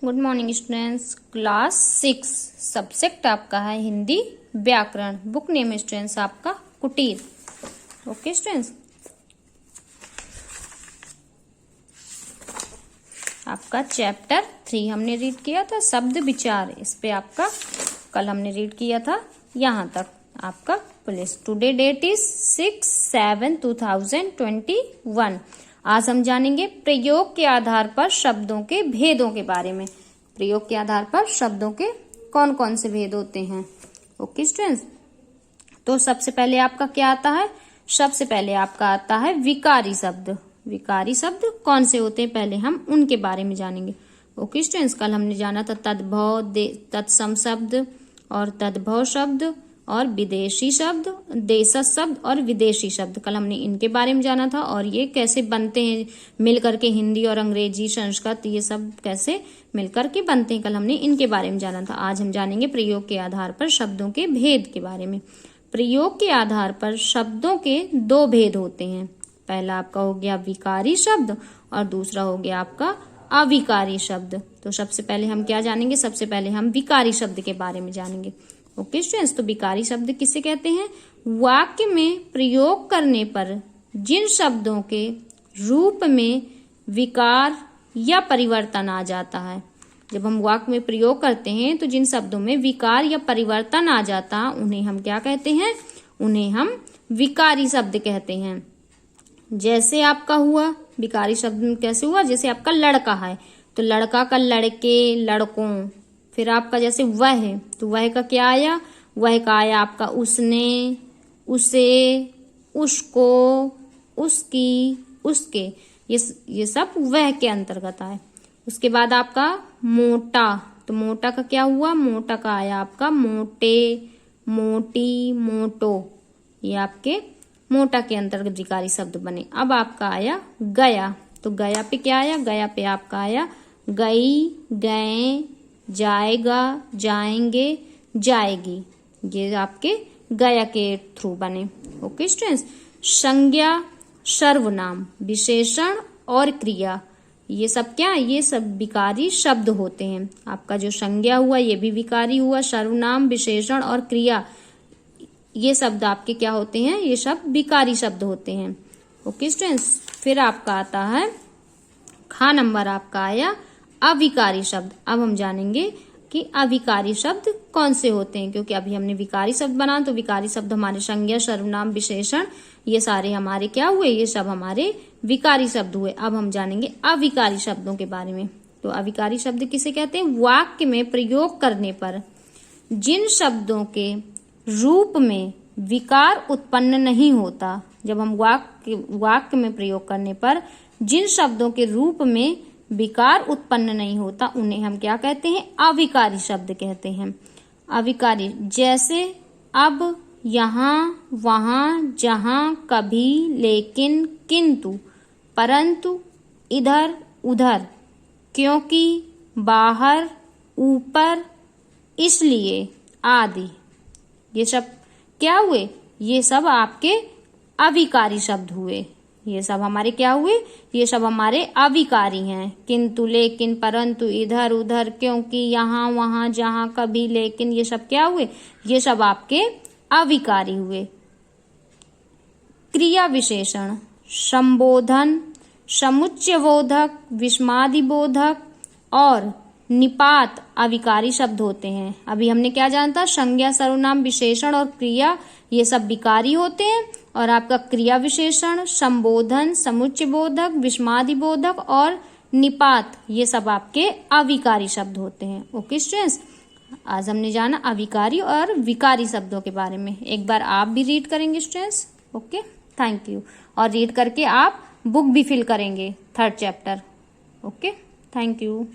Good morning students. Class 6 subject आपका है हिंदी व्याकरण। बुक नेम स्टूडेंट्स आपका कुटीर। ओके स्टूडेंट्स, आपका चैप्टर 3 हमने रीड किया था, शब्द विचार। इस पे आपका कल हमने रीड किया था यहाँ तक आपका पुलिस। Today date is 6/7/2021। आज हम जानेंगे प्रयोग के आधार पर शब्दों के भेदों के बारे में। प्रयोग के आधार पर शब्दों के कौन कौन से भेद होते हैं। ओके स्टूडेंट्स, तो सबसे पहले आपका क्या आता है? सबसे पहले आपका आता है विकारी शब्द। विकारी शब्द कौन से होते हैं, पहले हम उनके बारे में जानेंगे। ओके स्टूडेंट्स, कल हमने जाना था तद्भव, तत्सम शब्द और तद्भव शब्द और विदेशी शब्द, देशज शब्द और विदेशी शब्द। कल हमने इनके बारे में जाना था और ये कैसे बनते हैं मिलकर के, हिंदी और अंग्रेजी, संस्कृत, ये सब कैसे मिलकर के बनते हैं, कल हमने इनके बारे में जाना था। आज हम जानेंगे प्रयोग के आधार पर शब्दों के भेद के बारे में। प्रयोग के आधार पर शब्दों के दो भेद होते हैं। पहला आपका हो गया विकारी शब्द और दूसरा हो गया आपका अविकारी शब्द। तो सबसे पहले हम क्या जानेंगे? सबसे पहले हम विकारी शब्द के बारे में जानेंगे। ओके स्टूडेंट्स, तो विकारी शब्द किसे कहते हैं? वाक्य में प्रयोग करने पर जिन शब्दों के रूप में विकार या परिवर्तन आ जाता है। जब हम वाक्य में प्रयोग करते हैं तो जिन शब्दों में विकार या परिवर्तन आ जाता है उन्हें हम क्या कहते हैं? उन्हें हम विकारी शब्द कहते हैं। जैसे आपका हुआ विकारी शब्द कैसे हुआ? जैसे आपका लड़का है तो लड़का का लड़के, लड़कों। फिर आपका जैसे वह है तो वह का क्या आया? वह का आया आपका उसने, उसे, उसको, उसकी, उसके। ये सब वह के अंतर्गत आए। उसके बाद आपका मोटा, तो मोटा का क्या हुआ? मोटा का आया आपका मोटे, मोटी, मोटो। ये आपके मोटा के अंतर्गत विकारी शब्द बने। अब आपका आया गया, तो गया पे क्या आया? गया पे आपका आया गई, गए, जाएगा, जाएंगे, जाएगी। ये आपके गया के थ्रू बने। ओके स्टूडेंट्स, संज्ञा, सर्वनाम, विशेषण और क्रिया, ये सब क्या? ये सब विकारी शब्द होते हैं। आपका जो संज्ञा हुआ ये भी विकारी हुआ, सर्वनाम, विशेषण और क्रिया, ये शब्द आपके क्या होते हैं? ये सब विकारी शब्द होते हैं। ओके स्टूडेंट्स, फिर आपका आता है खा नंबर आपका आया अविकारी शब्द। अब हम जानेंगे कि अविकारी शब्द कौन से होते हैं, क्योंकि अभी हमने विकारी शब्द बना तो विकारी शब्द हमारे संज्ञा, सर्वनाम, विशेषण, ये सारे हमारे क्या हुए? ये सब हमारे विकारी शब्द हुए। अब हम जानेंगे अविकारी शब्दों के बारे में। तो अविकारी शब्द किसे कहते हैं? वाक्य में प्रयोग करने पर जिन शब्दों के रूप में विकार उत्पन्न नहीं होता। जब हम वाक्य में प्रयोग करने पर जिन शब्दों के रूप में विकार उत्पन्न नहीं होता उन्हें हम क्या कहते हैं? अविकारी शब्द कहते हैं। अविकारी, जैसे अब, यहाँ, वहां, जहां, कभी, लेकिन, किंतु, परंतु, इधर, उधर, क्योंकि, बाहर, ऊपर, इसलिए आदि। ये सब क्या हुए? ये सब आपके अविकारी शब्द हुए। ये सब हमारे क्या हुए? ये सब हमारे अविकारी हैं। किंतु, लेकिन, परंतु, इधर, उधर, क्योंकि, यहाँ, वहां, जहां, कभी, लेकिन, ये सब क्या हुए? ये सब आपके अविकारी हुए। क्रिया विशेषण, संबोधन, समुच्चयबोधक, विस्मयादिबोधक और निपात अविकारी शब्द होते हैं। अभी हमने क्या जाना था? संज्ञा, सर्वनाम, विशेषण और क्रिया, ये सब विकारी होते हैं। और आपका क्रिया विशेषण, संबोधन, समुच्चयबोधक, विस्मयादिबोधक और निपात, ये सब आपके अविकारी शब्द होते हैं। ओके स्टूडेंट्स, आज हमने जाना अविकारी और विकारी शब्दों के बारे में। एक बार आप भी रीड करेंगे स्टूडेंट्स। Okay, thank you. और रीड करके आप बुक भी फिल करेंगे 3rd chapter. Okay, thank you.